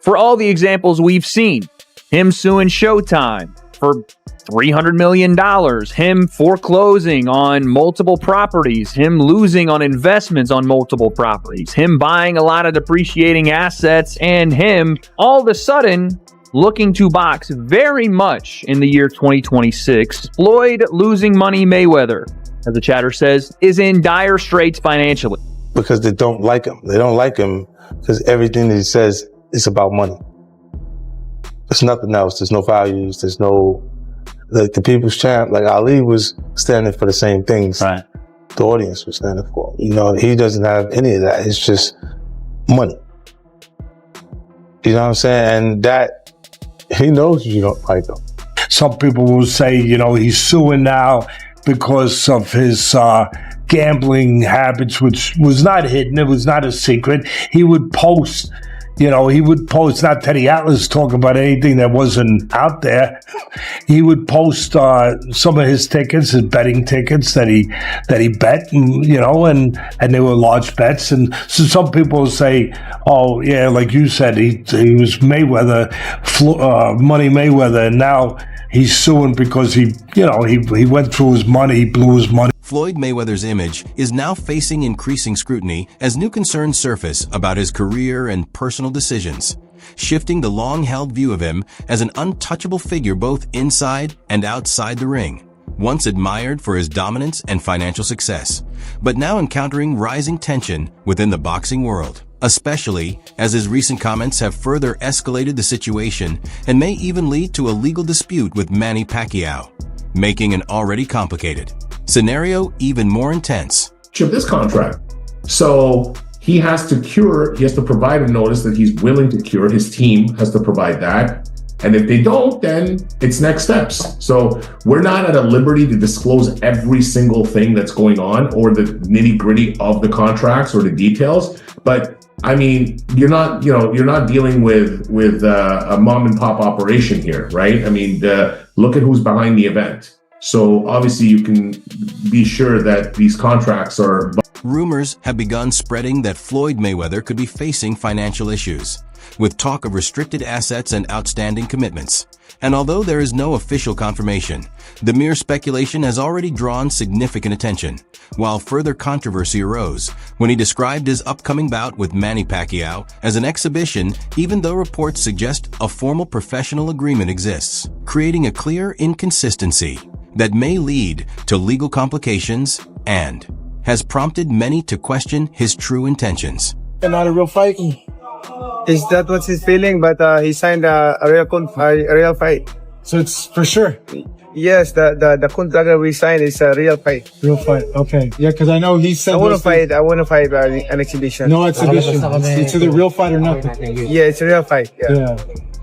for all the examples we've seen. Him suing Showtime for $300 million, him foreclosing on multiple properties, him losing on investments on multiple properties, him buying a lot of depreciating assets, and him all of a sudden looking to box very much in the year 2026. Floyd losing money Mayweather, as the chatter says, is in dire straits financially. Because they don't like him. They don't like him because everything that he says is about money. There's nothing else. There's no values. There's no, like the people's champ, like Ali was standing for the same things right. The audience was standing for. You know, he doesn't have any of that. It's just money. You know what I'm saying? And that, he knows you don't like him. Some people will say, you know, he's suing now because of his gambling habits, which was not hidden. It was not a secret. He would post, not Teddy Atlas talking about anything that wasn't out there. He would post some of his tickets, his betting tickets that he bet, and they were large bets. And so some people say, oh yeah, like you said, he was Mayweather, Money Mayweather, and now he's suing because he went through his money, he blew his money. Floyd Mayweather's image is now facing increasing scrutiny as new concerns surface about his career and personal decisions, shifting the long-held view of him as an untouchable figure both inside and outside the ring, once admired for his dominance and financial success, but now encountering rising tension within the boxing world, especially as his recent comments have further escalated the situation and may even lead to a legal dispute with Manny Pacquiao, making an already complicated scenario even more intense. This contract. So he has to provide a notice that he's willing to cure. His team has to provide that. And if they don't, then it's next steps. So we're not at a liberty to disclose every single thing that's going on or the nitty gritty of the contracts or the details. But I mean, you're not dealing with a mom and pop operation here, right? I mean, look at who's behind the event. So obviously you can be sure that these contracts are... Rumors have begun spreading that Floyd Mayweather could be facing financial issues, with talk of restricted assets and outstanding commitments. And although there is no official confirmation, the mere speculation has already drawn significant attention, while further controversy arose when he described his upcoming bout with Manny Pacquiao as an exhibition, even though reports suggest a formal professional agreement exists, creating a clear inconsistency that may lead to legal complications and has prompted many to question his true intentions. Not a real fight. Is that what he's feeling? But he signed a real fight. So it's for sure. Yes, the contract that we signed is a real fight. Real fight. Okay. Yeah, because I know he said. I want to fight an exhibition. No exhibition. It's either real fight or nothing. Yeah, it's a real fight. Yeah.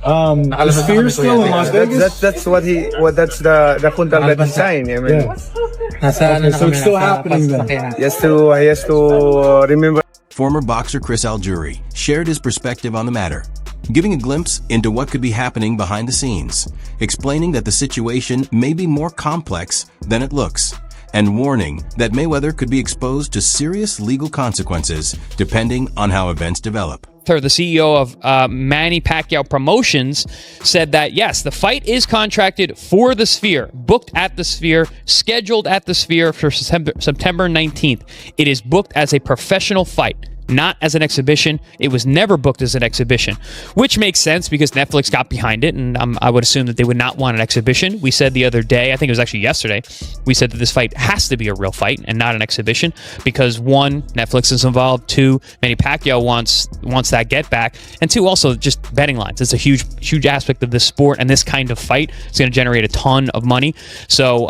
Is Fear still in Las Vegas? That's the contract that he signed. I mean, okay, so it's still happening then. He has to remember. Former boxer Chris Algieri shared his perspective on the matter, giving a glimpse into what could be happening behind the scenes, explaining that the situation may be more complex than it looks, and warning that Mayweather could be exposed to serious legal consequences depending on how events develop. The CEO of Manny Pacquiao Promotions said that, yes, the fight is contracted for the Sphere, booked at the Sphere, scheduled at the Sphere for September 19th. It is booked as a professional fight, not as an exhibition. It was never booked as an exhibition, which makes sense because Netflix got behind it, and I would assume that they would not want an exhibition. We said the other day, I think it was actually yesterday, we said that this fight has to be a real fight and not an exhibition because, one, Netflix is involved, two, Manny Pacquiao wants that get back, and two, also just betting lines. It's a huge aspect of this sport, and this kind of fight is going to generate a ton of money. So,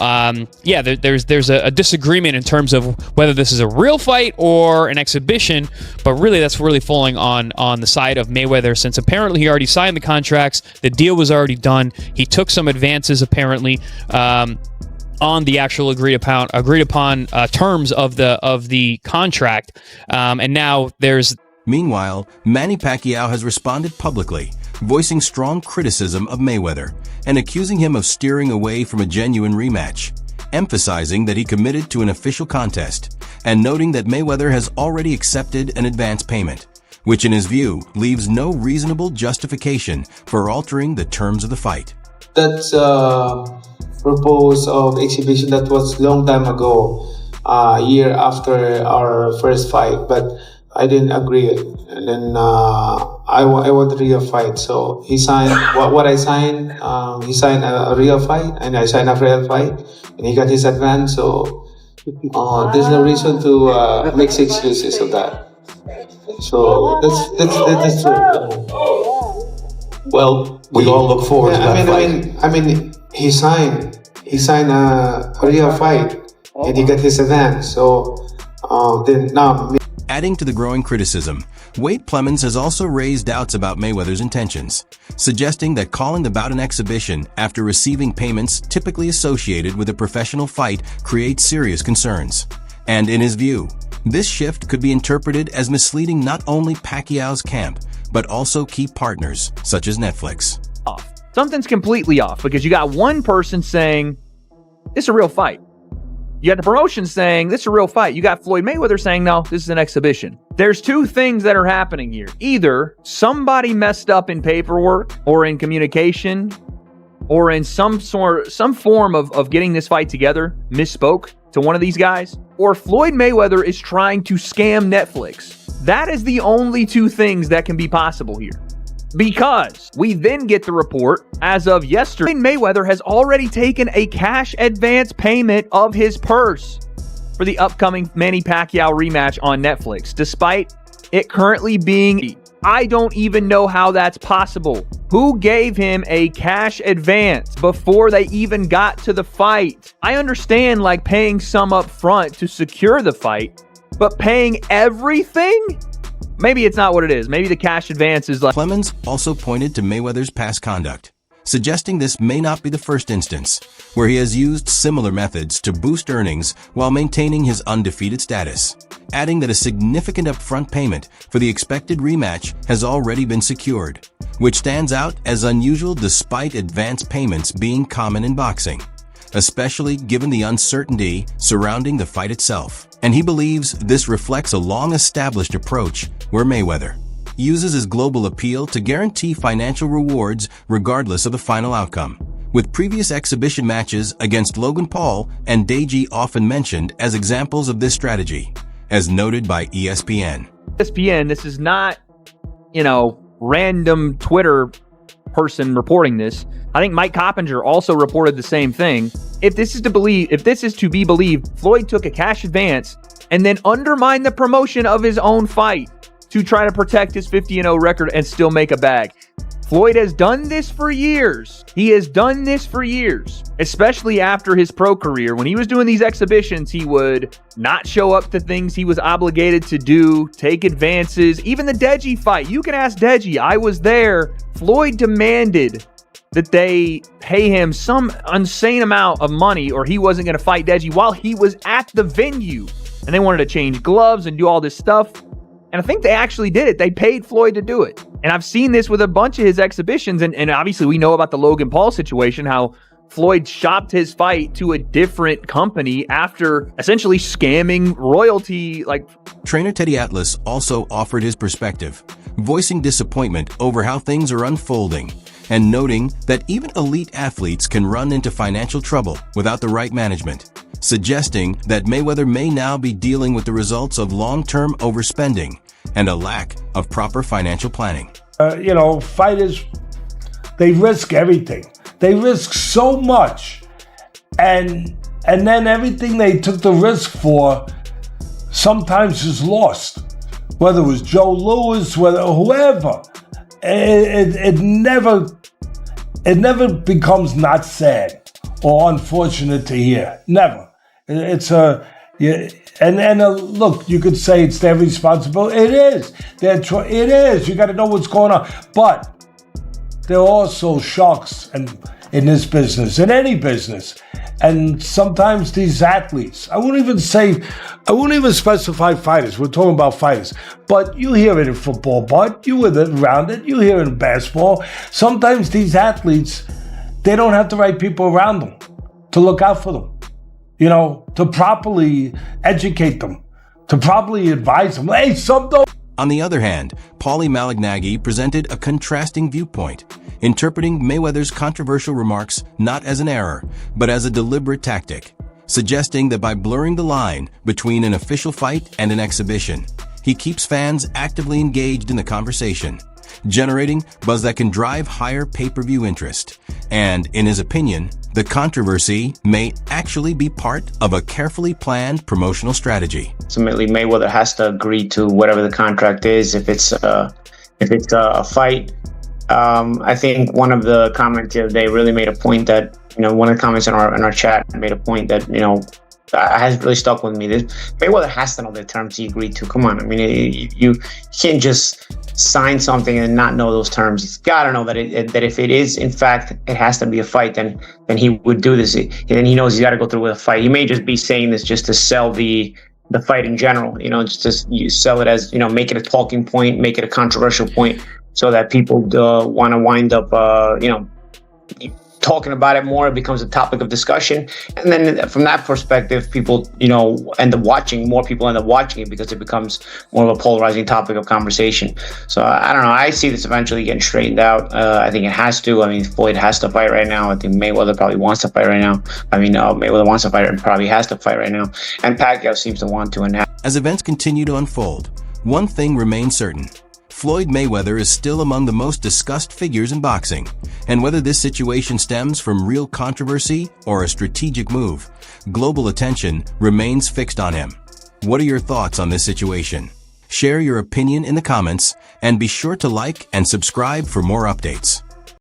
there's a disagreement in terms of whether this is a real fight or an exhibition. But really, that's really falling on the side of Mayweather, since apparently he already signed the contracts. The deal was already done. He took some advances, apparently, on the actual agreed upon terms of the contract. And now there's... Meanwhile, Manny Pacquiao has responded publicly, voicing strong criticism of Mayweather and accusing him of steering away from a genuine rematch, emphasizing that he committed to an official contest and noting that Mayweather has already accepted an advance payment, which in his view leaves no reasonable justification for altering the terms of the fight. That's proposed of exhibition that was long time ago, a year after our first fight, but I didn't agree. And then I want a real fight. So he signed what I signed. He signed a real fight, and I signed a real fight, and he got his advance. So there's no reason to make excuses of that. So that's true. Well, we all look forward to that fight. I mean, he signed a real fight, and he got his advance. So then now. Adding to the growing criticism, Wade Plemons has also raised doubts about Mayweather's intentions, suggesting that calling the bout an exhibition after receiving payments typically associated with a professional fight creates serious concerns. And in his view, this shift could be interpreted as misleading not only Pacquiao's camp, but also key partners such as Netflix. Something's completely off because you got one person saying, this is a real fight. You got the promotion saying, this is a real fight. You got Floyd Mayweather saying, no, this is an exhibition. There's two things that are happening here. Either somebody messed up in paperwork or in communication or in some form of getting this fight together, misspoke to one of these guys, or Floyd Mayweather is trying to scam Netflix. That is the only two things that can be possible here. Because we then get the report, as of yesterday, Mayweather has already taken a cash advance payment of his purse for the upcoming Manny Pacquiao rematch on Netflix, despite it currently being... I don't even know how that's possible. Who gave him a cash advance before they even got to the fight? I understand like paying some up front to secure the fight, but paying everything? Maybe it's not what it is. Maybe the cash advance is like... Plemons also pointed to Mayweather's past conduct, suggesting this may not be the first instance where he has used similar methods to boost earnings while maintaining his undefeated status, adding that a significant upfront payment for the expected rematch has already been secured, which stands out as unusual despite advance payments being common in boxing, especially given the uncertainty surrounding the fight itself. And he believes this reflects a long-established approach where Mayweather uses his global appeal to guarantee financial rewards regardless of the final outcome, with previous exhibition matches against Logan Paul and Deji often mentioned as examples of this strategy, as noted by ESPN. ESPN, this is not, random Twitter person reporting this. I think Mike Coppinger also reported the same thing. If this is to be believed, Floyd took a cash advance and then undermined the promotion of his own fight to try to protect his 50-0 record and still make a bag. Floyd has done this for years. He has done this for years, especially after his pro career. When he was doing these exhibitions, he would not show up to things he was obligated to do, take advances. Even the Deji fight, you can ask Deji. I was there. Floyd demanded that they pay him some insane amount of money or he wasn't going to fight Deji while he was at the venue. And they wanted to change gloves and do all this stuff. And I think they actually did it. They paid Floyd to do it. And I've seen this with a bunch of his exhibitions. And obviously we know about the Logan Paul situation, how Floyd shopped his fight to a different company after essentially scamming royalty. Trainer Teddy Atlas also offered his perspective, voicing disappointment over how things are unfolding and noting that even elite athletes can run into financial trouble without the right management, suggesting that Mayweather may now be dealing with the results of long-term overspending and a lack of proper financial planning. Fighters, they risk everything. They risk so much. And then everything they took the risk for sometimes is lost. Whether it was Joe Louis, whether whoever. It never becomes not sad or unfortunate to hear. Never. Look, you could say it's their responsibility. It is. It is. You got to know what's going on. But there are also sharks in this business, in any business. And sometimes these athletes, I wouldn't even specify fighters. We're talking about fighters. But you hear it in football, Bud. You were around it. You hear it in basketball. Sometimes these athletes, they don't have the right people around them to look out for them. To properly educate them, to properly advise them. Hey, On the other hand, Paulie Malignaggi presented a contrasting viewpoint, interpreting Mayweather's controversial remarks not as an error, but as a deliberate tactic, suggesting that by blurring the line between an official fight and an exhibition, he keeps fans actively engaged in the conversation, generating buzz that can drive higher pay-per-view interest. And, in his opinion, the controversy may actually be part of a carefully planned promotional strategy. Ultimately, Mayweather has to agree to whatever the contract is. If it's a fight, I think one of the comments the other day really made a point that, one of the comments in our chat made a point that, has really stuck with me. Mayweather has to know the terms he agreed to. Come on, I mean, you can't just sign something and not know those terms. He's got to know that if it is, in fact, it has to be a fight, then he would do this. And then he knows he's got to go through with a fight. He may just be saying this just to sell the fight in general, just to sell it as, make it a talking point, make it a controversial point, so that people want to wind up, talking about it more. It becomes a topic of discussion, and then from that perspective, people end up watching. More people end up watching it because it becomes more of a polarizing topic of conversation. So I don't know. I see this eventually getting straightened out. I think it has to. I mean, Floyd has to fight right now. I think Mayweather probably wants to fight right now. I mean, Mayweather wants to fight and probably has to fight right now, and Pacquiao seems to want to. And as events continue to unfold, one thing remains certain: Floyd Mayweather is still among the most discussed figures in boxing, and whether this situation stems from real controversy or a strategic move, global attention remains fixed on him. What are your thoughts on this situation? Share your opinion in the comments, and be sure to like and subscribe for more updates.